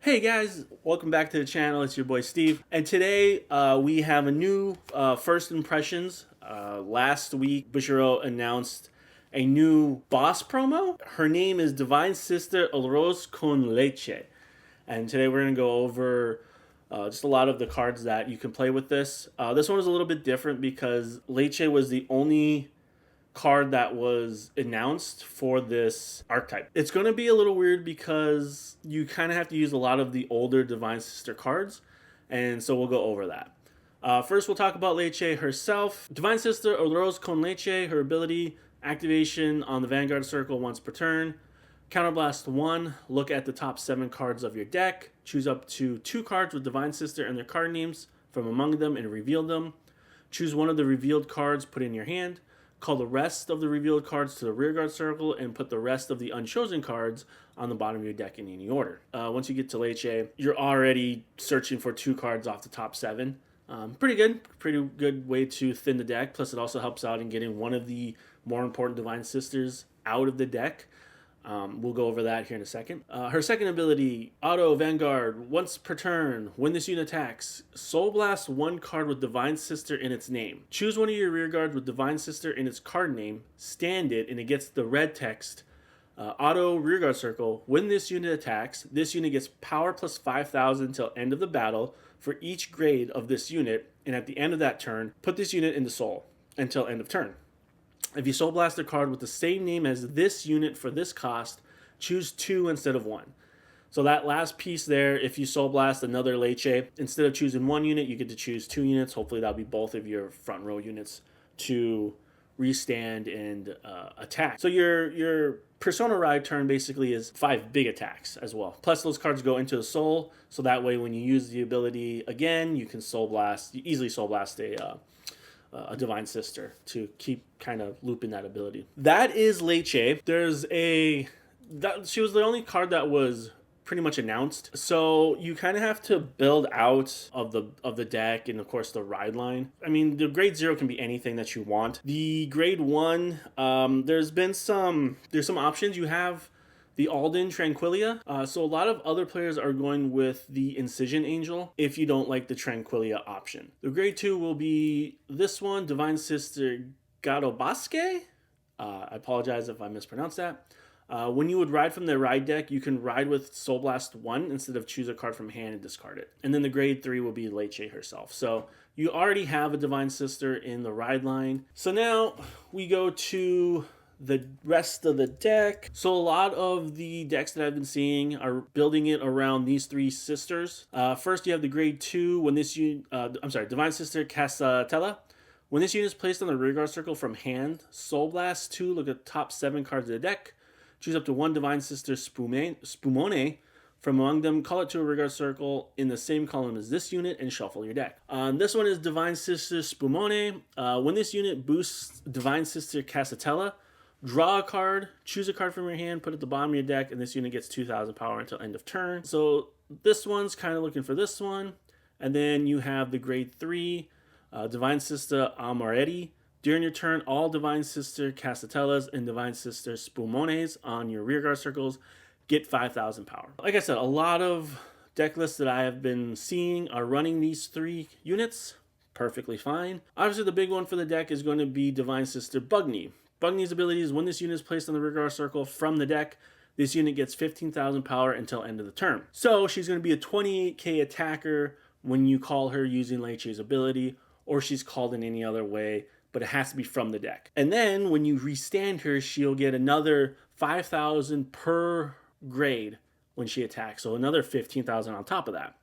Hey guys, welcome back to the channel. It's your boy Steve, and today we have a new first impressions. Last week, Bushiro announced a new boss promo. Her name is Divine Sister Arroz con Leche, and today we're gonna go over just a lot of the cards that you can play with this. This one is a little bit different because Leche was the only card that was announced for this archetype. It's going to be a little weird because you kind of have to use a lot of the older Divine Sister cards, and so we'll go over that. First, we'll talk about Leche herself. Divine Sister Arroz con Leche, her ability, activation on the Vanguard circle once per turn. Counterblast 1, look at the top 7 cards of your deck. Choose up to 2 cards with Divine Sister and their card names from among them and reveal them. Choose one of the revealed cards, put in your hand. Call the rest of the revealed cards to the rearguard circle and put the rest of the unchosen cards on the bottom of your deck in any order. Once you get to Leche, you're already searching for 2 cards off the top 7. Pretty good way to thin the deck. Plus it also helps out in getting one of the more important Divine Sisters out of the deck. We'll go over that here in a second. Her second ability, Auto Vanguard, once per turn, when this unit attacks, Soul Blast 1 card with Divine Sister in its name. Choose one of your rear guards with Divine Sister in its card name, stand it, and it gets the red text, Auto Rearguard Circle. When this unit attacks, this unit gets power plus 5,000 till end of the battle for each grade of this unit, and at the end of that turn, put this unit into Soul until end of turn. If you Soul Blast a card with the same name as this unit for this cost, choose 2 instead of 1. So that last piece there, if you Soul Blast another Leche, instead of choosing 1 unit, you get to choose 2 units. Hopefully that'll be both of your front row units to restand and attack. So your Persona Ride turn basically is 5 big attacks as well. Plus those cards go into the Soul, so that way when you use the ability again, you can Soul Blast, you easily Soul Blast a Divine Sister to keep kind of looping that ability. That is Leche. She was the only card that was pretty much announced. So you kind of have to build out of the deck and of course the ride line. I mean, the grade 0 can be anything that you want. The grade 1, there's some options. You have the Alden Tranquilia. So a lot of other players are going with the Incision Angel if you don't like the Tranquilia option. The grade 2 will be this one, Divine Sister Garobasque. I apologize if I mispronounced that. When you would ride from the ride deck, you can ride with Soul Blast 1 instead of choose a card from hand and discard it. And then the grade 3 will be Leche herself. So you already have a Divine Sister in the ride line. So now we go to the rest of the deck. So a lot of the decks that I've been seeing are building it around these 3 sisters. First, you have the grade 2 when this Divine Sister Casatella. When this unit is placed on the rearguard circle from hand, Soul Blast 2, look at the top 7 cards of the deck. Choose up to 1 Divine Sister Spumone from among them, call it to a rearguard circle in the same column as this unit, and shuffle your deck. This one is Divine Sister Spumone. When this unit boosts Divine Sister Casatella, draw a card, choose a card from your hand, put it at the bottom of your deck, and this unit gets 2,000 power until end of turn. So this one's kind of looking for this one. And then you have the grade 3, Divine Sister Amoretti. During your turn, all Divine Sister Casatellas and Divine Sister Spumones on your rearguard circles get 5,000 power. Like I said, a lot of deck lists that I have been seeing are running these 3 units. Perfectly fine. Obviously, the big one for the deck is going to be Divine Sister Bugny. Bugny's ability is when this unit is placed on the rearguard circle from the deck, this unit gets 15,000 power until end of the turn. So she's going to be a 28k attacker when you call her using Leche's ability, or she's called in any other way, but it has to be from the deck. And then when you restand her, she'll get another 5,000 per grade when she attacks, so another 15,000 on top of that.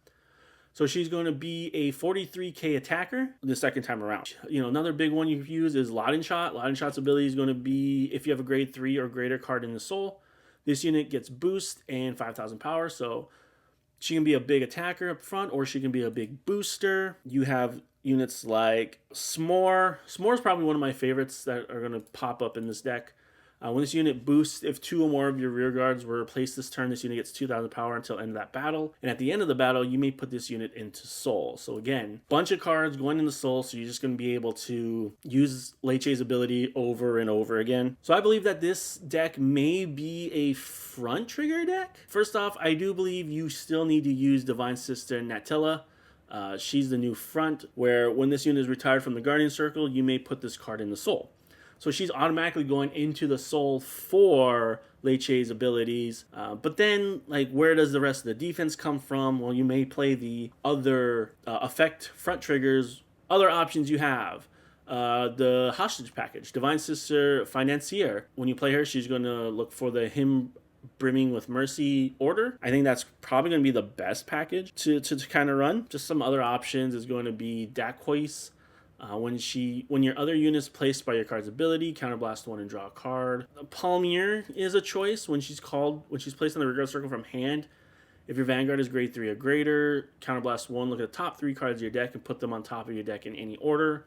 So she's going to be a 43k attacker the second time around. You know, another big one you use is Loudon Shot. Loudon Shot's ability is going to be if you have a grade 3 or greater card in the soul, this unit gets boost and 5,000 power. So she can be a big attacker up front, or she can be a big booster. You have units like S'more. S'more is probably one of my favorites that are going to pop up in this deck. When this unit boosts, if 2 or more of your rear guards were replaced this turn, this unit gets 2,000 power until end of that battle. And at the end of the battle, you may put this unit into Soul. So again, bunch of cards going into Soul, so you're just going to be able to use Leche's ability over and over again. So I believe that this deck may be a front trigger deck. First off, I do believe you still need to use Divine Sister Natilla. She's the new front, where when this unit is retired from the Guardian Circle, you may put this card in the Soul. So she's automatically going into the Soul for Leche's abilities. But then, like, where does the rest of the defense come from? Well, you may play the other effect front triggers, other options you have. The hostage package, Divine Sister Financier. When you play her, she's going to look for the Hymn Brimming with Mercy order. I think that's probably going to be the best package to kind of run. Just some other options is going to be Daquoise. When your other unit is placed by your card's ability, counterblast 1 and draw a card. Palmier is a choice when she's placed on the rearguard circle from hand. If your Vanguard is grade 3 or greater, counterblast 1, look at the top 3 cards of your deck and put them on top of your deck in any order.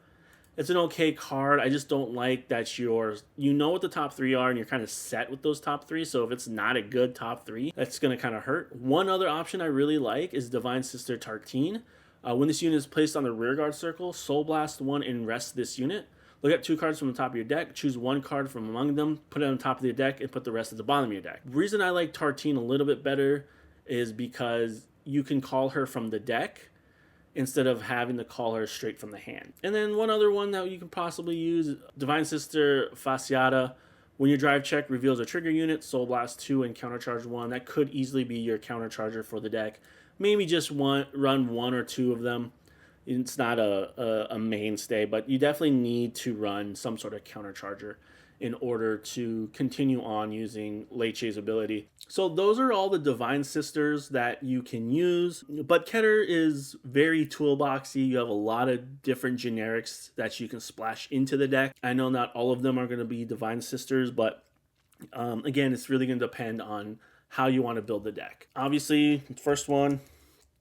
It's an okay card. I just don't like that you know what the top 3 are and you're kind of set with those top 3. So if it's not a good top 3, that's going to kind of hurt. One other option I really like is Divine Sister Tartine. When this unit is placed on the rearguard circle, Soul Blast 1 and rest this unit. Look at 2 cards from the top of your deck, choose 1 card from among them, put it on top of your deck, and put the rest at the bottom of your deck. The reason I like Tartine a little bit better is because you can call her from the deck instead of having to call her straight from the hand. And then one other one that you can possibly use, Divine Sister Fasciata. When your drive check reveals a trigger unit, Soul Blast 2 and Countercharge 1. That could easily be your countercharger for the deck. Maybe just run 1 or 2 of them. It's not a mainstay, but you definitely need to run some sort of countercharger in order to continue on using Leche's ability. So those are all the Divine Sisters that you can use. But Keter is very toolboxy. You have a lot of different generics that you can splash into the deck. I know not all of them are going to be Divine Sisters, but again, it's really going to depend on how you want to build the deck. Obviously, first one,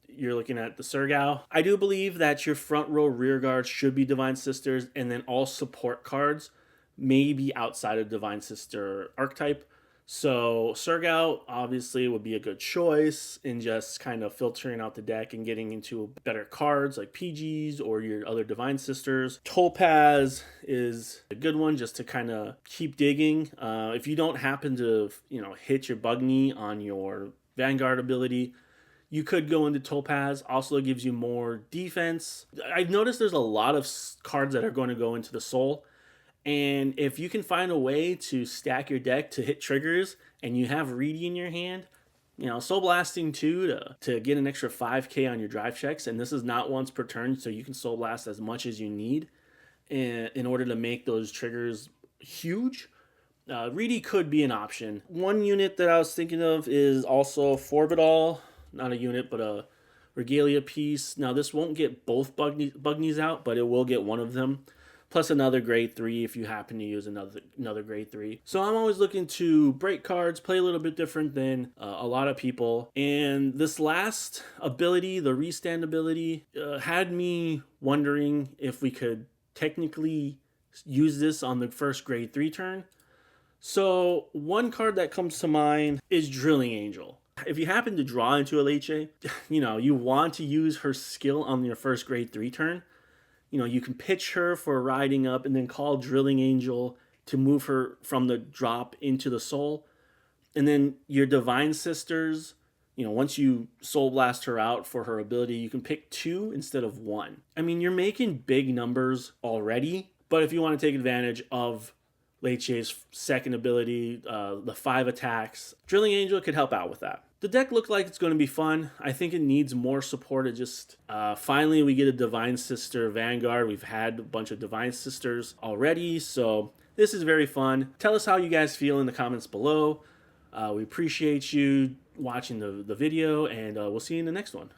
you're looking at the Surgao. I do believe that your front row rear guards should be Divine Sisters, and then all support cards may be outside of Divine Sister archetype. So Surgao obviously would be a good choice in just kind of filtering out the deck and getting into better cards like PGs or your other Divine Sisters. Topaz is a good one just to kind of keep digging. If you don't happen to, hit your Bugny on your Vanguard ability, you could go into Topaz. Also gives you more defense. I've noticed there's a lot of cards that are going to go into the Soul. And if you can find a way to stack your deck to hit triggers and you have Reedy in your hand, Soul Blasting 2 to get an extra 5k on your drive checks. And this is not once per turn, so you can Soul Blast as much as you need in order to make those triggers huge. Reedy could be an option. One unit that I was thinking of is also Forbidal. Not a unit, but a Regalia piece. Now, this won't get both Bugnies out, but it will get one of them. Plus another grade 3 if you happen to use another grade 3. So I'm always looking to break cards, play a little bit different than a lot of people. And this last ability, the Restand ability, had me wondering if we could technically use this on the first grade 3 turn. So one card that comes to mind is Drilling Angel. If you happen to draw into a Leche, you want to use her skill on your first grade 3 turn. You can pitch her for riding up and then call Drilling Angel to move her from the drop into the Soul. And then your Divine Sisters, once you Soul Blast her out for her ability, you can pick 2 instead of 1. I mean, you're making big numbers already, but if you want to take advantage of Leche's second ability, the 5 attacks, Drilling Angel could help out with that. The deck looked like it's going to be fun. I think it needs more support. Finally we get a Divine Sister Vanguard. We've had a bunch of Divine Sisters already, so this is very fun. Tell us how you guys feel in the comments below. We appreciate you watching the video, and we'll see you in the next one.